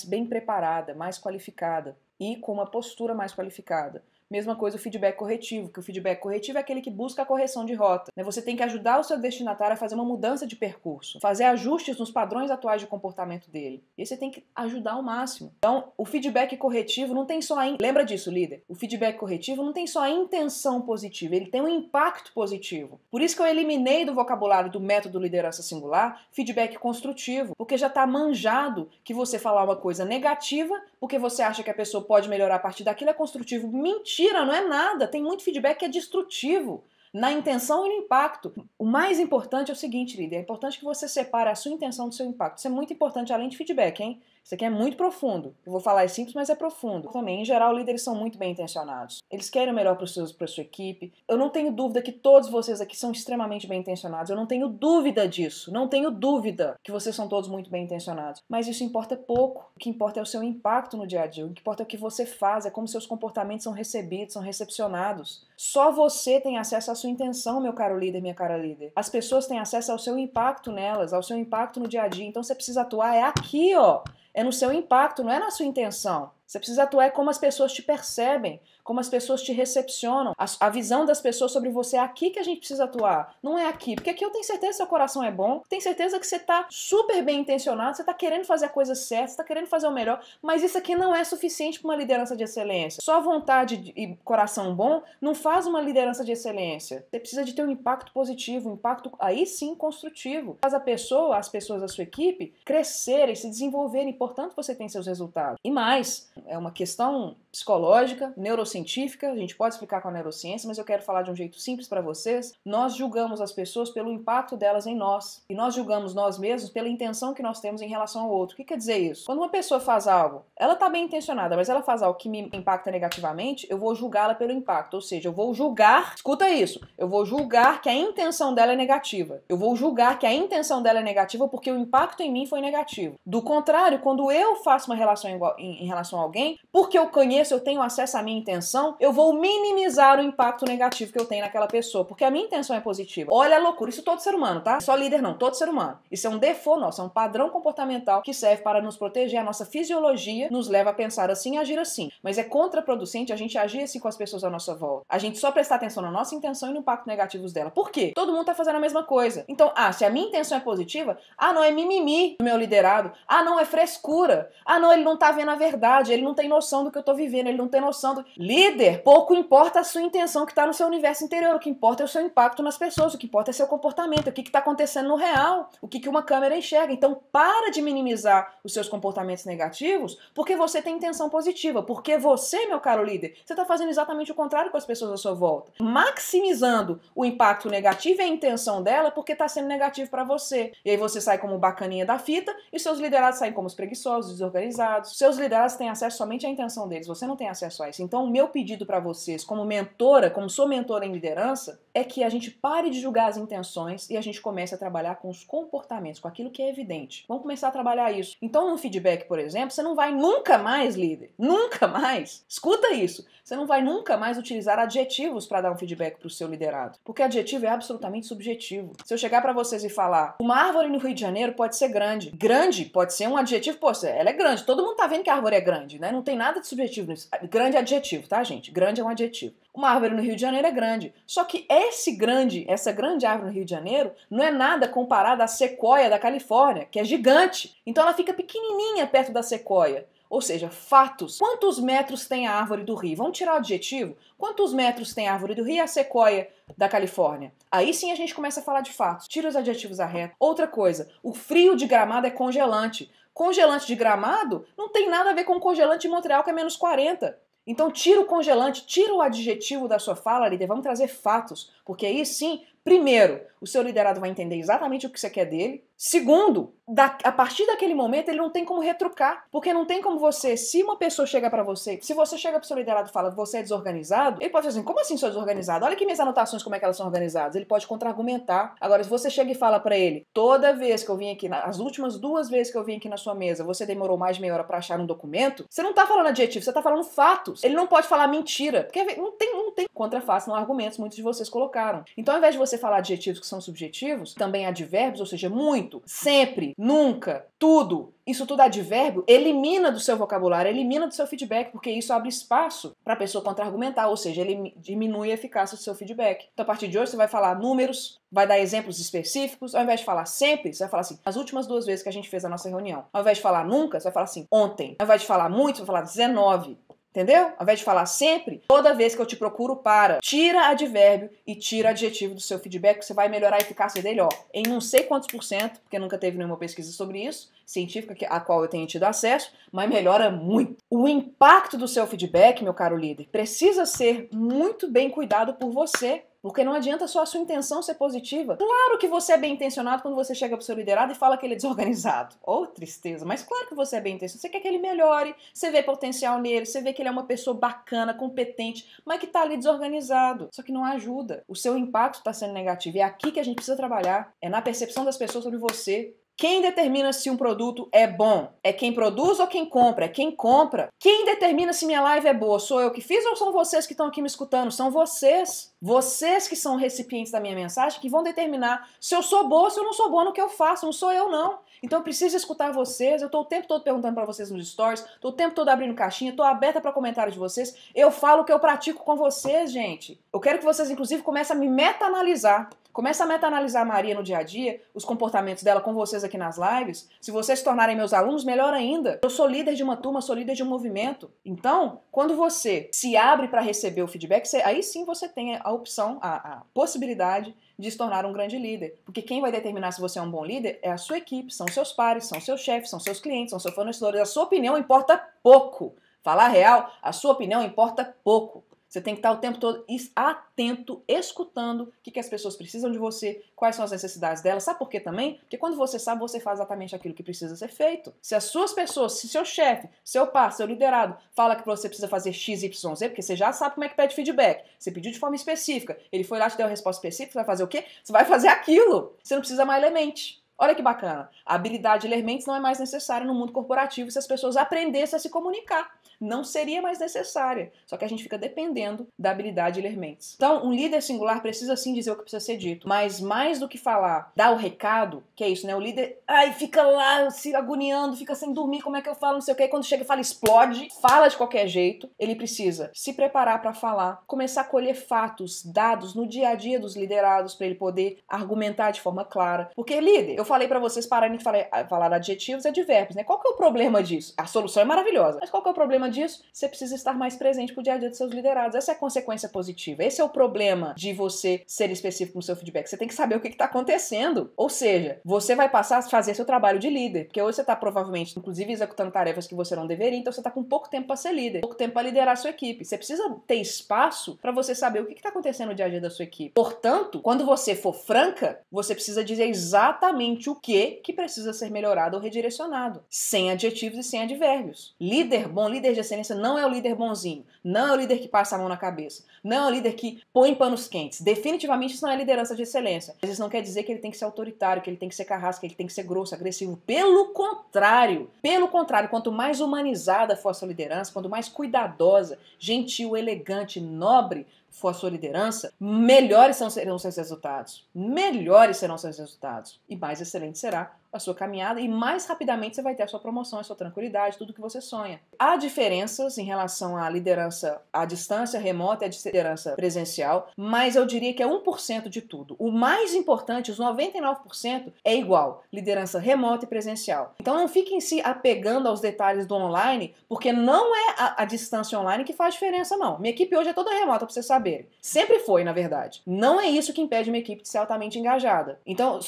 bem preparada, mais qualificada e com uma postura mais qualificada. Mesma coisa o feedback corretivo, que o feedback corretivo é aquele que busca a correção de rota. Você tem que ajudar o seu destinatário a fazer uma mudança de percurso, fazer ajustes nos padrões atuais de comportamento dele. E você tem que ajudar ao máximo. Então, o feedback corretivo não tem só lembra disso, líder? O feedback corretivo não tem só a intenção positiva, ele tem um impacto positivo. Por isso que eu eliminei do vocabulário do método liderança singular feedback construtivo, porque já está manjado que você falar uma coisa negativa porque você acha que a pessoa pode melhorar a partir daquilo é construtivo. Mentira, não é nada. Tem muito feedback que é destrutivo na intenção e no impacto. O mais importante é o seguinte, líder, é importante que você separe a sua intenção do seu impacto. Isso é muito importante além de feedback, hein? Isso aqui é muito profundo. Eu vou falar é simples, mas é profundo. Também, em geral, líderes são muito bem intencionados. Eles querem o melhor para sua equipe. Eu não tenho dúvida que todos vocês aqui são extremamente bem intencionados. Eu não tenho dúvida disso. Não tenho dúvida que vocês são todos muito bem intencionados. Mas isso importa pouco. O que importa é o seu impacto no dia a dia. O que importa é o que você faz, é como seus comportamentos são recebidos, são recepcionados. Só você tem acesso à sua intenção, meu caro líder, minha cara líder. As pessoas têm acesso ao seu impacto nelas, ao seu impacto no dia a dia. Então você precisa atuar aqui, ó. É no seu impacto, não é na sua intenção. Você precisa atuar como as pessoas te percebem, como as pessoas te recepcionam. A visão das pessoas sobre você é aqui que a gente precisa atuar, não é aqui. Porque aqui eu tenho certeza que seu coração é bom, tenho certeza que você está super bem intencionado, você está querendo fazer a coisa certa, você está querendo fazer o melhor, mas isso aqui não é suficiente para uma liderança de excelência. Só vontade e coração bom não faz uma liderança de excelência. Você precisa de ter um impacto positivo, um impacto aí sim construtivo. Faz as pessoas da sua equipe crescerem, se desenvolverem, e portanto você tem seus resultados. E mais, é uma questão psicológica, neurocientífica, a gente pode explicar com a neurociência, mas eu quero falar de um jeito simples para vocês. Nós julgamos as pessoas pelo impacto delas em nós, e nós julgamos nós mesmos pela intenção que nós temos em relação ao outro. O que quer dizer isso? Quando uma pessoa faz algo, ela tá bem intencionada, mas ela faz algo que me impacta negativamente, eu vou julgá-la pelo impacto, ou seja, eu vou julgar, escuta isso, eu vou julgar que a intenção dela é negativa. Eu vou julgar que a intenção dela é negativa porque o impacto em mim foi negativo. Do contrário, quando eu faço uma relação em relação a alguém, porque eu conheço, eu tenho acesso à minha intenção, eu vou minimizar o impacto negativo que eu tenho naquela pessoa, porque a minha intenção é positiva. Olha a loucura, isso todo ser humano, tá? Só líder não, todo ser humano. Isso é um default nosso, é um padrão comportamental que serve para nos proteger, a nossa fisiologia nos leva a pensar assim e agir assim. Mas é contraproducente a gente agir assim com as pessoas à nossa volta. A gente só prestar atenção na nossa intenção e no impacto negativo dela. Por quê? Todo mundo tá fazendo a mesma coisa. Então, se a minha intenção é positiva, não, é mimimi do meu liderado. Não, é frescura. Não, ele não tá vendo a verdade, ele não tem noção do que eu tô vivendo, ele não tem noção do... Líder, pouco importa a sua intenção que tá no seu universo interior, o que importa é o seu impacto nas pessoas, o que importa é seu comportamento, o que tá acontecendo no real, o que uma câmera enxerga. Então, para de minimizar os seus comportamentos negativos, porque você tem intenção positiva, porque você, meu caro líder, você tá fazendo exatamente o contrário com as pessoas à sua volta, maximizando o impacto negativo e a intenção dela porque tá sendo negativo para você. E aí você sai como bacaninha da fita e seus liderados saem como os preguiçosos, desorganizados. Seus liderados têm acesso somente à intenção deles, você não tem acesso a isso. Então, o meu pedido para vocês, como mentora, como sou mentora em liderança, é que a gente pare de julgar as intenções e a gente comece a trabalhar com os comportamentos, com aquilo que é evidente. Vamos começar a trabalhar isso. Então, no feedback, por exemplo, você não vai nunca mais, líder, nunca mais, escuta isso, você não vai nunca mais utilizar adjetivos para dar um feedback para o seu liderado, porque adjetivo é absolutamente subjetivo. Se eu chegar para vocês e falar, uma árvore no Rio de Janeiro pode ser grande. Grande pode ser um adjetivo, pô, ela é grande, todo mundo tá vendo que a árvore é grande, né? Não tem nada de subjetivo nisso. Grande é adjetivo, tá, gente? Grande é um adjetivo. Uma árvore no Rio de Janeiro é grande. Só que essa grande árvore no Rio de Janeiro não é nada comparada à sequoia da Califórnia, que é gigante. Então ela fica pequenininha perto da sequoia. Ou seja, fatos. Quantos metros tem a árvore do Rio? Vamos tirar o adjetivo? Quantos metros tem a árvore do Rio e a sequoia da Califórnia? Aí sim a gente começa a falar de fatos. Tira os adjetivos a reto. Outra coisa, o frio de Gramado é congelante. Congelante de Gramado não tem nada a ver com o congelante de Montreal, que é menos 40. Então tira o congelante, tira o adjetivo da sua fala, líder, vamos trazer fatos, porque aí sim, primeiro, o seu liderado vai entender exatamente o que você quer dele. Segundo, a partir daquele momento ele não tem como retrucar, porque não tem como você, se uma pessoa chega pra você, se você chega pro seu liderado e fala você é desorganizado, ele pode dizer assim, como assim sou desorganizado? Olha aqui minhas anotações como é que elas são organizadas. Ele pode contra-argumentar. Agora, se você chega e fala pra ele, toda vez que eu vim aqui, as últimas 2 vezes que eu vim aqui na sua mesa, você demorou mais de meia hora pra achar um documento, você não tá falando adjetivo, você tá falando fatos. Ele não pode falar mentira, porque não tem contra-fatos, não argumentos, muitos de vocês colocaram. Então, ao invés de você falar adjetivos que são subjetivos, também advérbios, ou seja, muito, sempre, nunca, tudo, isso tudo advérbio, elimina do seu vocabulário, elimina do seu feedback, porque isso abre espaço para a pessoa contra-argumentar, ou seja, ele diminui a eficácia do seu feedback. Então, a partir de hoje, você vai falar números, vai dar exemplos específicos, ao invés de falar sempre, você vai falar assim, as últimas 2 vezes que a gente fez a nossa reunião. Ao invés de falar nunca, você vai falar assim, ontem. Ao invés de falar muito, você vai falar 19. Entendeu? Ao invés de falar sempre, toda vez que eu te procuro para, tira advérbio e tira adjetivo do seu feedback, você vai melhorar a eficácia dele, em não sei quantos %, porque nunca teve nenhuma pesquisa sobre isso, científica, a qual eu tenho tido acesso, mas melhora muito. O impacto do seu feedback, meu caro líder, precisa ser muito bem cuidado por você. Porque não adianta só a sua intenção ser positiva. Claro que você é bem intencionado quando você chega pro seu liderado e fala que ele é desorganizado. Oh, tristeza. Mas claro que você é bem intencionado. Você quer que ele melhore, você vê potencial nele, você vê que ele é uma pessoa bacana, competente, mas que tá ali desorganizado. Só que não ajuda. O seu impacto tá sendo negativo. E é aqui que a gente precisa trabalhar. É na percepção das pessoas sobre você. Quem determina se um produto é bom? É quem produz ou quem compra? É quem compra. Quem determina se minha live é boa? Sou eu que fiz ou são vocês que estão aqui me escutando? São vocês. Vocês que são recipientes da minha mensagem que vão determinar se eu sou boa ou se eu não sou boa no que eu faço. Não sou eu, não. Então eu preciso escutar vocês. Eu estou o tempo todo perguntando para vocês nos stories. Estou o tempo todo abrindo caixinha. Estou aberta para comentários de vocês. Eu falo o que eu pratico com vocês, gente. Eu quero que vocês, inclusive, comecem a me meta-analisar. Começa a meta-analisar a Maria no dia a dia, os comportamentos dela com vocês aqui nas lives. Se vocês se tornarem meus alunos, melhor ainda. Eu sou líder de uma turma, sou líder de um movimento. Então, quando você se abre para receber o feedback, aí sim você tem a opção, a possibilidade de se tornar um grande líder. Porque quem vai determinar se você é um bom líder é a sua equipe, são seus pares, são seus chefes, são seus clientes, são seus fornecedores. A sua opinião importa pouco. Falar a real, a sua opinião importa pouco. Você tem que estar o tempo todo atento, escutando o que as pessoas precisam de você, quais são as necessidades delas. Sabe por quê também? Porque quando você sabe, você faz exatamente aquilo que precisa ser feito. Se as suas pessoas, se seu chefe, seu par, seu liderado fala que você precisa fazer X, Y, Z, porque você já sabe como é que pede feedback. Você pediu de forma específica, ele foi lá e te deu a resposta específica, você vai fazer o quê? Você vai fazer aquilo. Você não precisa mais ler mente. Olha que bacana. A habilidade de ler mentes não é mais necessária no mundo corporativo se as pessoas aprendessem a se comunicar. Não seria mais necessária. Só que a gente fica dependendo da habilidade de ler mentes. Então, um líder singular precisa sim dizer o que precisa ser dito. Mas mais do que falar, dar o recado, que é isso, né? O líder, fica lá se agoniando, fica sem dormir, como é que eu falo, não sei o quê. Quando chega e fala, explode, fala de qualquer jeito. Ele precisa se preparar para falar, começar a colher fatos, dados no dia a dia dos liderados para ele poder argumentar de forma clara. Porque, líder, eu falei para vocês pararem de falar adjetivos e advérbios, né? Qual que é o problema disso? A solução é maravilhosa, mas qual que é o problema disso? Você precisa estar mais presente pro dia a dia dos seus liderados. Essa é a consequência positiva. Esse é o problema de você ser específico no seu feedback. Você tem que saber o que está acontecendo. Ou seja, você vai passar a fazer seu trabalho de líder, porque hoje você está provavelmente, inclusive, executando tarefas que você não deveria, então você está com pouco tempo para ser líder, pouco tempo para liderar a sua equipe. Você precisa ter espaço para você saber o que está acontecendo no dia a dia da sua equipe. Portanto, quando você for franca, você precisa dizer exatamente o que precisa ser melhorado ou redirecionado, sem adjetivos e sem advérbios. Líder bom, líder de excelência não é o líder bonzinho, não é o líder que passa a mão na cabeça, não é o líder que põe panos quentes. Definitivamente isso não é liderança de excelência. Mas isso não quer dizer que ele tem que ser autoritário, que ele tem que ser carrasco, que ele tem que ser grosso, agressivo. Pelo contrário, quanto mais humanizada for a sua liderança, quanto mais cuidadosa, gentil, elegante, nobre for a sua liderança, melhores serão seus resultados. Melhores serão seus resultados. E mais excelente será a sua caminhada e mais rapidamente você vai ter a sua promoção, a sua tranquilidade, tudo que você sonha. Há diferenças em relação à liderança à distância, remota e à liderança presencial, mas eu diria que é 1% de tudo. O mais importante, os 99%, é igual. Liderança remota e presencial. Então não fiquem se apegando aos detalhes do online, porque não é a distância online que faz diferença, não. Minha equipe hoje é toda remota, pra vocês saberem. Sempre foi, na verdade. Não é isso que impede minha equipe de ser altamente engajada. Então,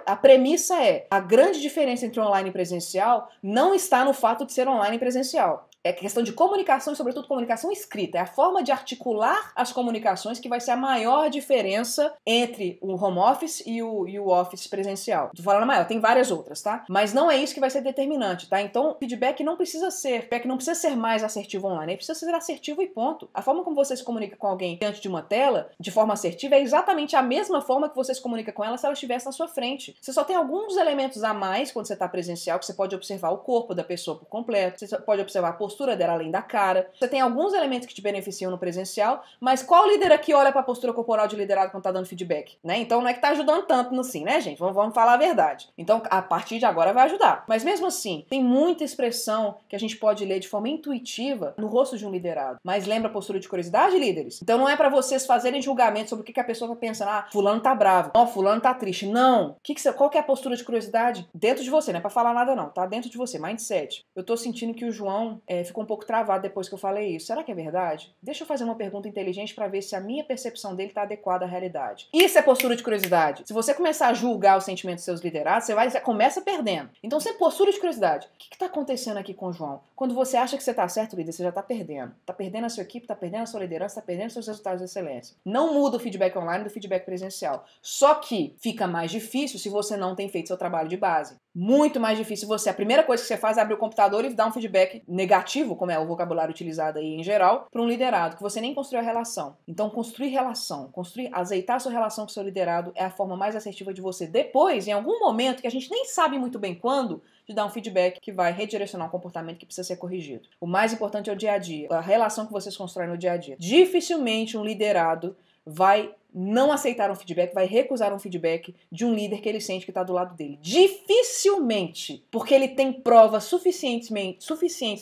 a premissa é, a grande diferença entre online e presencial não está no fato de ser online e presencial. É questão de comunicação e, sobretudo, comunicação escrita. É a forma de articular as comunicações que vai ser a maior diferença entre o home office e o office presencial. Tô falando a maior, tem várias outras, tá? Mas não é isso que vai ser determinante, tá? Então, feedback não precisa ser mais assertivo online, ele precisa ser assertivo e ponto. A forma como você se comunica com alguém diante de uma tela, de forma assertiva, é exatamente a mesma forma que você se comunica com ela se ela estivesse na sua frente. Você só tem alguns elementos a mais quando você está presencial, que você pode observar o corpo da pessoa por completo, você pode observar a postura dela além da cara. Você tem alguns elementos que te beneficiam no presencial, mas qual líder aqui olha para a postura corporal de liderado quando tá dando feedback, né? Então não é que tá ajudando tanto assim, né, gente? Vamos falar a verdade. Então, a partir de agora vai ajudar. Mas mesmo assim, tem muita expressão que a gente pode ler de forma intuitiva no rosto de um liderado. Mas lembra a postura de curiosidade, líderes? Então não é para vocês fazerem julgamento sobre o que a pessoa tá pensando. Fulano tá bravo. Fulano tá triste. Não. Qual que é a postura de curiosidade? Dentro de você, não é pra falar nada não, tá? Dentro de você, mindset. Eu tô sentindo que o João ficou um pouco travado depois que eu falei isso. Será que é verdade? Deixa eu fazer uma pergunta inteligente para ver se a minha percepção dele está adequada à realidade. Isso é postura de curiosidade. Se você começar a julgar os sentimentos dos seus liderados, você começa perdendo. Então, se é postura de curiosidade, o que está acontecendo aqui com o João? Quando você acha que você está certo, líder, você já está perdendo. Está perdendo a sua equipe, está perdendo a sua liderança, está perdendo seus resultados de excelência. Não muda o feedback online do feedback presencial. Só que fica mais difícil se você não tem feito seu trabalho de base. Muito mais difícil a primeira coisa que você faz é abrir o computador e dar um feedback negativo, como é o vocabulário utilizado aí em geral, para um liderado, que você nem construiu a relação. Então, construir relação, azeitar a sua relação com o seu liderado é a forma mais assertiva de você, depois, em algum momento, que a gente nem sabe muito bem quando, de dar um feedback que vai redirecionar um comportamento que precisa ser corrigido. O mais importante é o dia a dia, a relação que vocês constroem no dia a dia. Dificilmente um liderado vai não aceitar um feedback, vai recusar um feedback de um líder que ele sente que está do lado dele. Dificilmente, porque ele tem provas suficientes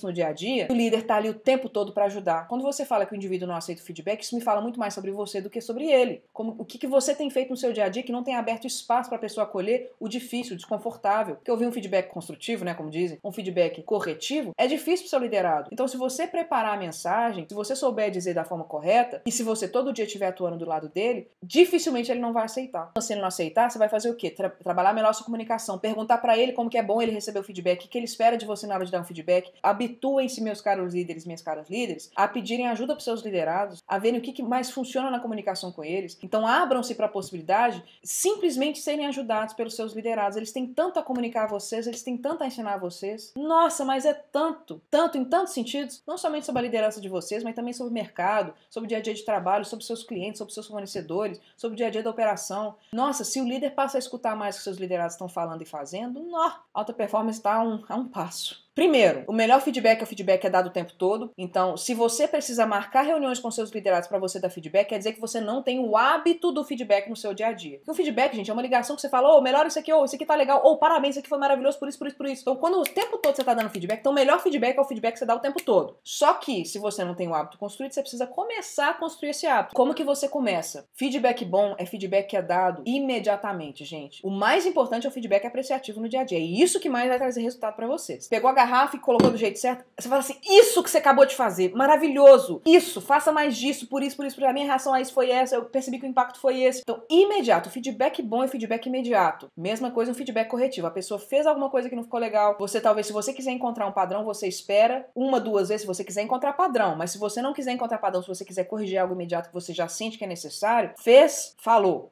no dia a dia, o líder está ali o tempo todo para ajudar. Quando você fala que o indivíduo não aceita o feedback, isso me fala muito mais sobre você do que sobre ele. O que você tem feito no seu dia a dia que não tem aberto espaço para a pessoa acolher o difícil, o desconfortável. Porque ouvir um feedback construtivo, né, como dizem, um feedback corretivo, é difícil para o seu liderado. Então, se você preparar a mensagem, se você souber dizer da forma correta, e se você todo dia estiver atuando do lado dele, dele, dificilmente ele não vai aceitar. Se ele não aceitar, você vai fazer o quê? Trabalhar melhor a sua comunicação, perguntar pra ele como que é bom ele receber o feedback, o que ele espera de você na hora de dar um feedback. Habituem-se, meus caros líderes, minhas caras líderes, a pedirem ajuda pros seus liderados, a verem o que mais funciona na comunicação com eles. Então abram-se para a possibilidade de simplesmente serem ajudados pelos seus liderados. Eles têm tanto a comunicar a vocês, eles têm tanto a ensinar a vocês. Nossa, mas é tanto em tantos sentidos, não somente sobre a liderança de vocês, mas também sobre o mercado, sobre o dia a dia de trabalho, sobre seus clientes, sobre seus fornecedores, sobre o dia a dia da operação. Nossa, se o líder passa a escutar mais o que seus liderados estão falando e fazendo, alta performance está a um passo. Primeiro, o melhor feedback é o feedback que é dado o tempo todo. Então, se você precisa marcar reuniões com seus liderados para você dar feedback, quer dizer que você não tem o hábito do feedback no seu dia a dia. Porque o feedback, gente, é uma ligação que você fala, melhora isso aqui tá legal, parabéns, isso aqui foi maravilhoso, por isso. Então, quando o tempo todo você tá dando feedback, então o melhor feedback é o feedback que você dá o tempo todo. Só que, se você não tem o hábito construído, você precisa começar a construir esse hábito. Como que você começa? Feedback bom é feedback que é dado imediatamente, gente. O mais importante é o feedback apreciativo no dia a dia. É isso que mais vai trazer resultado para você. Você pegou a garrafa e colocou do jeito certo, você fala assim, isso que você acabou de fazer, maravilhoso, isso, faça mais disso, por isso, a minha reação a isso foi essa, eu percebi que o impacto foi esse. Então, imediato, feedback bom é feedback imediato. Mesma coisa no feedback corretivo, a pessoa fez alguma coisa que não ficou legal, você talvez, se você quiser encontrar um padrão, você espera 1, 2 vezes, se você quiser encontrar padrão, mas se você não quiser encontrar padrão, se você quiser corrigir algo imediato que você já sente que é necessário, fez, falou.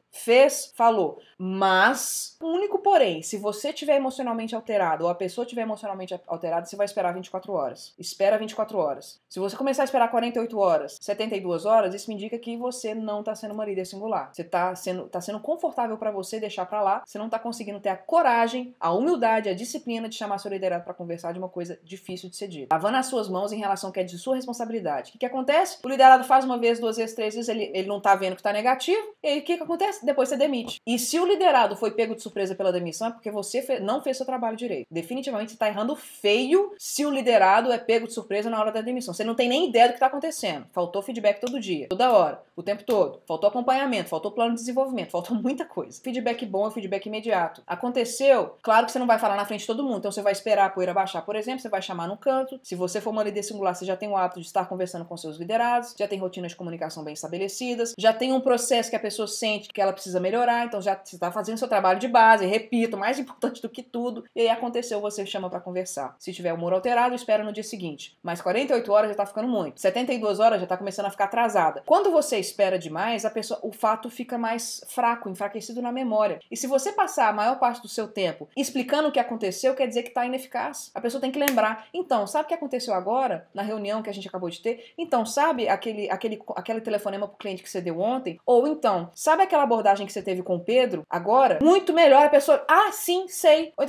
Mas, o único porém, se você estiver emocionalmente alterado ou a pessoa estiver emocionalmente alterada, você vai esperar 24 horas. Espera 24 horas. Se você começar a esperar 48 horas, 72 horas, isso me indica que você não está sendo uma líder singular. Você tá sendo confortável para você deixar para lá, você não está conseguindo ter a coragem, a humildade, a disciplina de chamar seu liderado para conversar de uma coisa difícil de ser dita. Lavando as suas mãos em relação ao que é de sua responsabilidade. O que acontece? O liderado faz uma vez, 2 vezes, 3 vezes, ele não tá vendo que tá negativo, e aí o que acontece? Depois você demite. E se o liderado foi pego de surpresa pela demissão, é porque você não fez seu trabalho direito. Definitivamente você tá errando feio se o liderado é pego de surpresa na hora da demissão. Você não tem nem ideia do que tá acontecendo. Faltou feedback todo dia, toda hora, o tempo todo. Faltou acompanhamento, faltou plano de desenvolvimento, faltou muita coisa. Feedback bom é feedback imediato. Aconteceu, claro que você não vai falar na frente de todo mundo, então você vai esperar a poeira baixar, por exemplo, você vai chamar no canto. Se você for uma líder singular, você já tem o hábito de estar conversando com seus liderados, já tem rotinas de comunicação bem estabelecidas, já tem um processo que a pessoa sente que ela precisa melhorar, então já você está fazendo seu trabalho de base, repito, mais importante do que tudo, e aí aconteceu, você chama para conversar. Se tiver humor alterado, espera no dia seguinte. Mas 48 horas já tá ficando muito. 72 horas já tá começando a ficar atrasada. Quando você espera demais, o fato fica mais fraco, enfraquecido na memória. E se você passar a maior parte do seu tempo explicando o que aconteceu, quer dizer que tá ineficaz. A pessoa tem que lembrar. Então, sabe o que aconteceu agora, na reunião que a gente acabou de ter? Então, sabe aquele telefonema pro cliente que você deu ontem? Ou então, sabe aquela abordagem que você teve com o Pedro agora? Muito melhor. A pessoa, sim, sei. Ou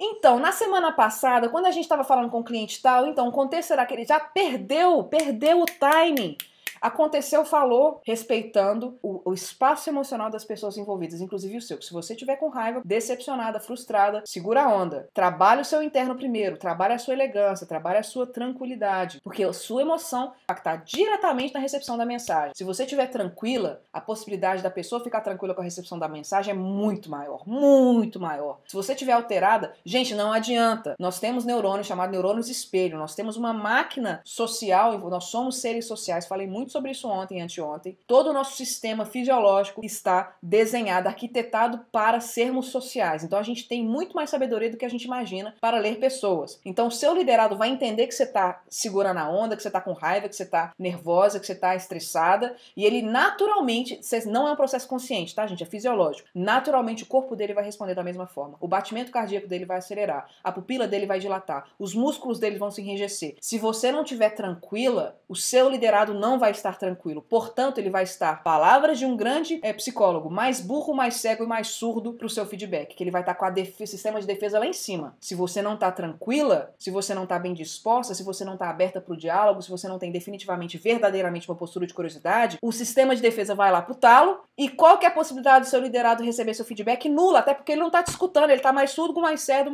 então, na semana passada, quando a gente estava falando com o cliente tal, então, o contexto será que ele já perdeu o timing. Aconteceu, falou, respeitando o espaço emocional das pessoas envolvidas, inclusive o seu. Se você estiver com raiva, decepcionada, frustrada, segura a onda. Trabalhe o seu interno primeiro, trabalhe a sua elegância, trabalhe a sua tranquilidade, porque a sua emoção impacta diretamente na recepção da mensagem. Se você estiver tranquila, a possibilidade da pessoa ficar tranquila com a recepção da mensagem é muito maior, muito maior. Se você estiver alterada, gente, não adianta. Nós temos neurônios chamados neurônios espelho, nós temos uma máquina social, nós somos seres sociais, falei muito sobre isso ontem e anteontem. Todo o nosso sistema fisiológico está desenhado, arquitetado para sermos sociais. Então a gente tem muito mais sabedoria do que a gente imagina para ler pessoas. Então o seu liderado vai entender que você está segurando a onda, que você está com raiva, que você está nervosa, que você está estressada, e ele naturalmente, não é um processo consciente, tá, gente? É fisiológico. Naturalmente o corpo dele vai responder da mesma forma. O batimento cardíaco dele vai acelerar, a pupila dele vai dilatar, os músculos dele vão se enrijecer. Se você não estiver tranquila, o seu liderado não vai estar tranquilo. Portanto, ele vai estar, palavras de um grande psicólogo, mais burro, mais cego e mais surdo para o seu feedback, que ele vai estar com o sistema de defesa lá em cima. Se você não está tranquila, se você não está bem disposta, se você não está aberta para o diálogo, se você não tem definitivamente, verdadeiramente uma postura de curiosidade, o sistema de defesa vai lá pro talo, e qual que é a possibilidade do seu liderado receber seu feedback? Nula, até porque ele não está te escutando, ele está mais surdo, mais cego,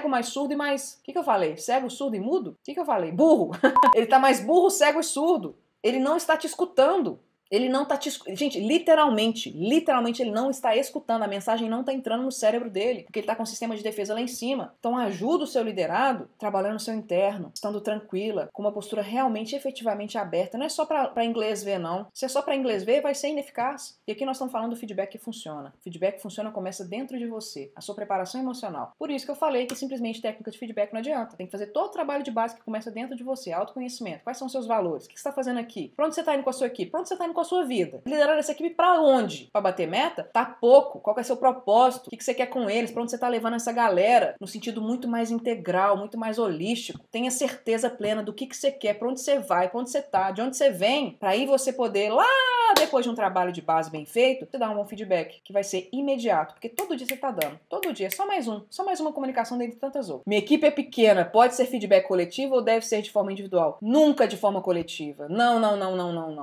mais surdo e mais... O que eu falei? Cego, surdo e mudo? O que eu falei? Burro. Ele está mais burro, cego e surdo. Ele não está te escutando. Ele não tá te escutando. Gente, literalmente ele não está escutando. A mensagem não tá entrando no cérebro dele, porque ele tá com o sistema de defesa lá em cima. Então ajuda o seu liderado trabalhando no seu interno, estando tranquila, com uma postura realmente, efetivamente aberta. Não é só para inglês ver, não. Se é só para inglês ver, vai ser ineficaz. E aqui nós estamos falando do feedback que funciona. O feedback que funciona começa dentro de você, a sua preparação emocional. Por isso que eu falei que simplesmente técnica de feedback não adianta. Tem que fazer todo o trabalho de base que começa dentro de você, autoconhecimento. Quais são os seus valores? O que você está fazendo aqui? Pra onde você está indo com a sua equipe? Pra onde você está indo com a sua vida? Liderar essa equipe pra onde? Pra bater meta? Tá pouco. Qual que é o seu propósito? O que você quer com eles? Pra onde você tá levando essa galera? No sentido muito mais integral, muito mais holístico. Tenha certeza plena do que você quer, pra onde você vai, pra onde você tá, de onde você vem, pra aí você poder lá, depois de um trabalho de base bem feito, você dar um bom feedback, que vai ser imediato, porque todo dia você tá dando. Todo dia, só mais uma comunicação dentre tantas outras. Minha equipe é pequena, pode ser feedback coletivo ou deve ser de forma individual? Nunca de forma coletiva. Não.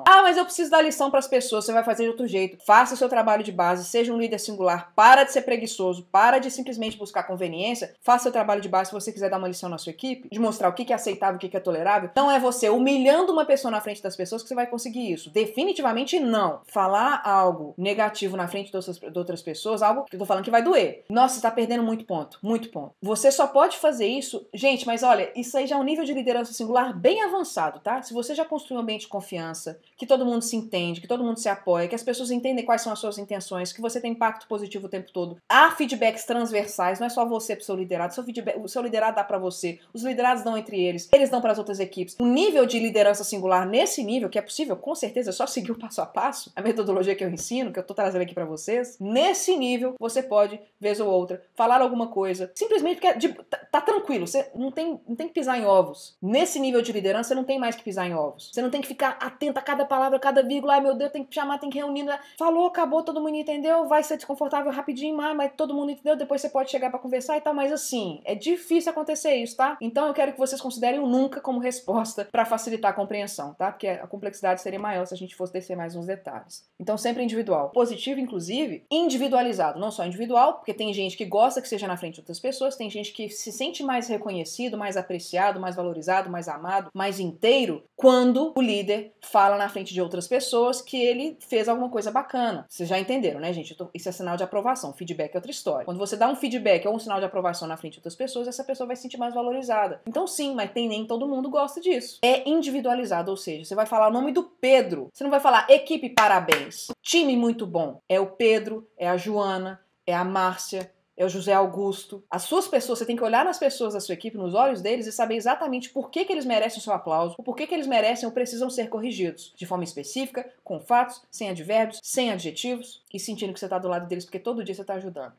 Ah, mas eu preciso dar lição pras pessoas, você vai fazer de outro jeito. Faça o seu trabalho de base, seja um líder singular, para de ser preguiçoso, para de simplesmente buscar conveniência, faça o seu trabalho de base se você quiser dar uma lição na sua equipe, de mostrar o que é aceitável, o que é tolerável. Não é você humilhando uma pessoa na frente das pessoas que você vai conseguir isso. Definitivamente não. Falar algo negativo na frente de outras pessoas, algo que eu tô falando que vai doer. Nossa, você tá perdendo muito ponto. Muito ponto. Você só pode fazer isso... Gente, mas olha, isso aí já é um nível de liderança singular bem avançado, tá? Se você já construiu um ambiente de confiança, que todo mundo se entende, que todo mundo se apoia, que as pessoas entendem quais são as suas intenções, que você tem impacto positivo o tempo todo. Há feedbacks transversais, não é só você pro seu liderado. O seu liderado dá pra você, os liderados dão entre eles dão para as outras equipes. O nível de liderança singular nesse nível, que é possível, com certeza, é só seguir o passo a passo, a metodologia que eu ensino, que eu tô trazendo aqui pra vocês. Nesse nível, você pode, vez ou outra, falar alguma coisa, simplesmente porque tá tranquilo, você não tem que pisar em ovos. Nesse nível de liderança, você não tem mais que pisar em ovos. Você não tem que ficar atento a cada palavra, a cada vírgula. Ai, meu Deus, tem que chamar, tem que reunir. Falou, acabou, todo mundo entendeu, vai ser desconfortável rapidinho, mas todo mundo entendeu, depois você pode chegar pra conversar e tal, mas assim, é difícil acontecer isso, tá? Então eu quero que vocês considerem o nunca como resposta pra facilitar a compreensão, tá? Porque a complexidade seria maior se a gente fosse descer mais uns detalhes. Então sempre individual. Positivo, inclusive, individualizado, não só individual, porque tem gente que gosta que seja na frente de outras pessoas, tem gente que se sente mais reconhecido, mais apreciado, mais valorizado, mais amado, mais inteiro, quando o líder fala na frente de outras pessoas que ele fez alguma coisa bacana. Vocês já entenderam, né, gente? Isso é sinal de aprovação. Feedback é outra história. Quando você dá um feedback ou um sinal de aprovação na frente de outras pessoas, essa pessoa vai se sentir mais valorizada. Então sim, mas nem todo mundo gosta disso. É individualizado, ou seja, você vai falar o nome do Pedro. Você não vai falar equipe parabéns, time muito bom. É o Pedro, é a Joana, é a Márcia, é o José Augusto. As suas pessoas, você tem que olhar nas pessoas da sua equipe, nos olhos deles e saber exatamente por que eles merecem o seu aplauso, ou por que eles merecem ou precisam ser corrigidos. De forma específica, com fatos, sem advérbios, sem adjetivos e sentindo que você está do lado deles porque todo dia você está ajudando.